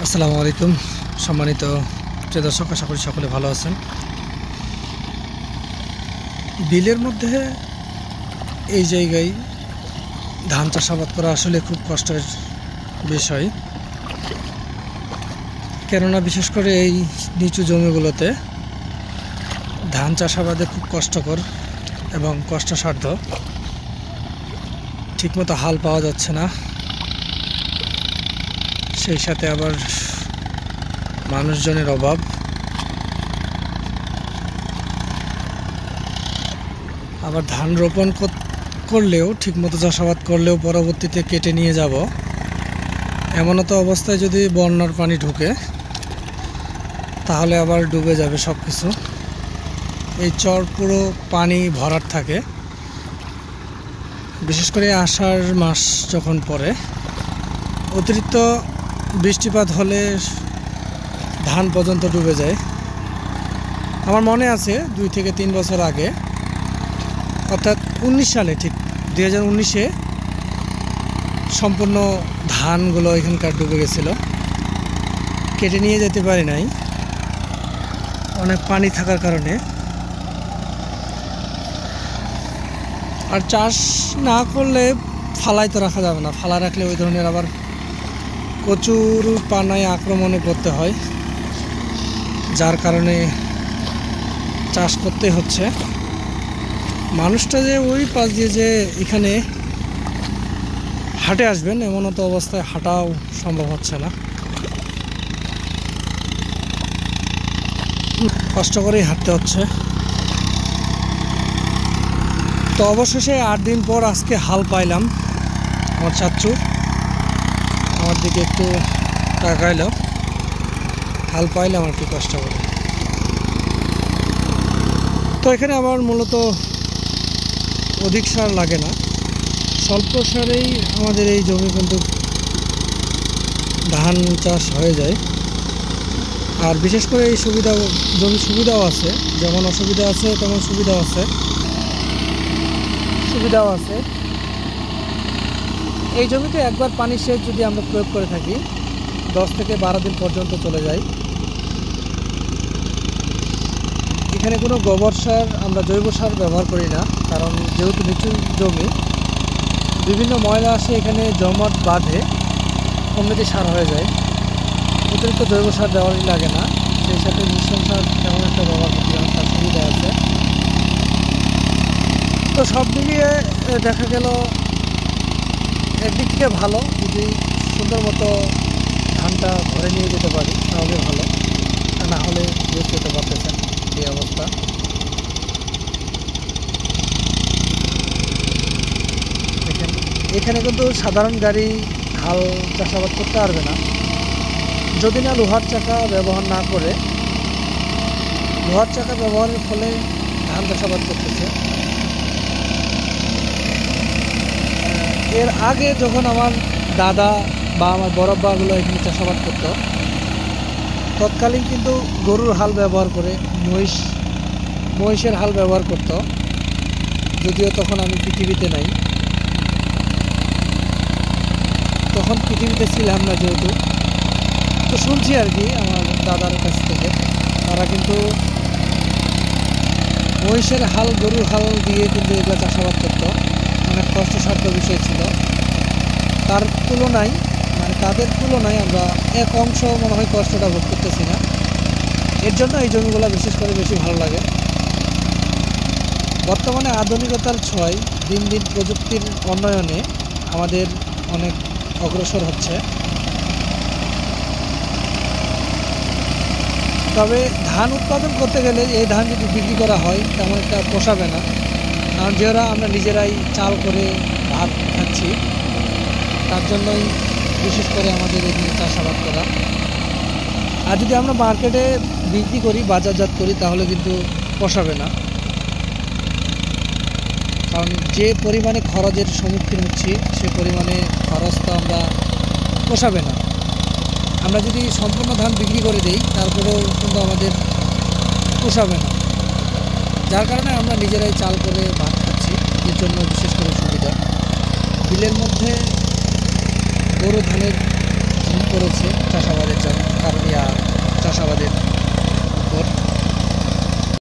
আসসালামু আলাইকুম সম্মানিত প্রিয় দর্শক, আশা করি সকলে ভালো আছেন। বিলের মধ্যে এই জায়গায় ধান চাষাবাদ করা আসলে খুব কষ্টের বিষয়, কেননা বিশেষ করে এই নিচু জমিগুলোতে ধান চাষাবাদে খুব কষ্টকর এবং কষ্টসাধ্য। ঠিকমতো হাল পাওয়া যাচ্ছে না, সেই সাথে আবার মানুষজনের অভাব। আবার ধান রোপণ করলেও ঠিকমতো চাষাবাদ করলেও পরবর্তীতে কেটে নিয়ে যাব, এমনও তো অবস্থায় যদি বন্যার পানি ঢুকে তাহলে আবার ডুবে যাবে সব কিছু। এই চর পুরো পানি ভরাট থাকে, বিশেষ করে আষাঢ় মাস যখন পড়ে অতিরিক্ত বৃষ্টিপাত হলে ধান পর্যন্ত ডুবে যায়। আমার মনে আছে 2 থেকে 3 বছর আগে, অর্থাৎ 19 সালে, ঠিক 2019-এ সম্পূর্ণ ধানগুলো এখানকার ডুবে গেছিলো, কেটে নিয়ে যেতে পারি নাই অনেক পানি থাকার কারণে। আর চাষ না করলে ফালাই তো রাখা যাবে না, ফালা রাখলে ওই ধরনের আবার প্রচুর পানায় আক্রমণে পড়তে হয়, যার কারণে চাষ করতে হচ্ছে। মানুষটা যে ওই পাশ দিয়ে যে এখানে হাটে আসবেন এমন তো অবস্থায় হাঁটাও সম্ভব হচ্ছে না, কষ্ট করেই হাঁটতে হচ্ছে। তো অবশেষে 8 দিন পর আজকে হাল পাইলাম। আমার চাচ্চু আমার দিকে একটু তাকাইল, হাল পাইলাম আর কি কষ্ট করে। তো এখানে আমার মূলত অধিক সার লাগে না, স্বল্প সারেই আমাদের এই জমি কিন্তু ধান চাষ হয়ে যায়। আর বিশেষ করে এই জমি সুবিধাও আছে, যেমন অসুবিধা আছে তেমন সুবিধাও আছে। এই জমিতে একবার পানি সেচ যদি আমরা প্রয়োগ করে থাকি 10 থেকে 12 দিন পর্যন্ত চলে যায়। এখানে কোনো গোবর সার, আমরা জৈব সার ব্যবহার করি না, কারণ যেহেতু নিচু জমি বিভিন্ন ময়লা আসে এখানে জমাট বাঁধে, কমপ্লিটলি সার হয়ে যায়। অতিরিক্ত জৈব সার দেওয়ারই লাগে না, সেই সাথে মিশ্রণ সার তেমন একটা ব্যবহার করতে হয়, তার সুবিধা আছে। তো সব মিলিয়ে দেখা গেল একদিক থেকে ভালো, যদি সুন্দর মতো ধানটা ঘরে নিয়ে যেতে পারি তাহলে ভালো, না হলে বুঝতে যেতে পারতেছেন এই অবস্থা। দেখেন এখানে কিন্তু সাধারণ গাড়ি হাল চাষাবাদ করতে পারবে না, যদি না লোহার চাকা ব্যবহার না করে। লোহার চাকা ব্যবহারের ফলে ধান চাষাবাদ করতেছে। এর আগে যখন আমার দাদা বা আমার বড়াব্বাগুলো এখানে চাষাবাদ করত, তৎকালীন কিন্তু গরুর হাল ব্যবহার করে, মহিষের হাল ব্যবহার করত, যদিও তখন আমি পৃথিবীতে নাই, তখন পৃথিবীতে ছিলাম না যেহেতু। তো শুনছি আর কি আমার দাদার কাছ থেকে, তারা কিন্তু মহিষের হাল, গরুর হাল দিয়ে কিন্তু এগুলো চাষাবাদ করত। অনেক কষ্টসাধ্য বিষয় ছিল, তার তুলনায় তাদের তুলনায় আমরা এক অংশ মনে হয় কষ্টটা ভোগ করতেছি না। এর জন্য এই জমিগুলো বিশেষ করে বেশি ভালো লাগে। বর্তমানে আধুনিকতার ছোঁয়ায় দিন দিন প্রযুক্তির উন্নয়নে আমাদের অনেক অগ্রসর হচ্ছে, তবে ধান উৎপাদন করতে গেলে এই ধান যদি বিক্রি করা হয় তেমন একটা পোষাবে না, কারণ যেহেতু আমরা নিজেরাই চাল করে ভাত খাচ্ছি, তার জন্যই বিশেষ করে আমাদের এখানে চাষাবাদ করা। আর যদি আমরা মার্কেটে বিক্রি করি, বাজারজাত করি, তাহলে কিন্তু পোষাবে না, কারণ যে পরিমাণে খরচের সম্মুখীন হচ্ছি সে পরিমাণে খরচ তো আমরা পোষাবে না। আমরা যদি সম্পূর্ণ ধান বিক্রি করে দিই তারপরেও কিন্তু আমাদের পোষাবে না, যার কারণে আমরা নিজেরাই চাল করে ভাত খাচ্ছি, এর জন্য বিশেষ করে সুবিধা। বিলের মধ্যে বড় ধানের জমি পড়েছে চাষাবাদের জন্য। চাষাবাদের।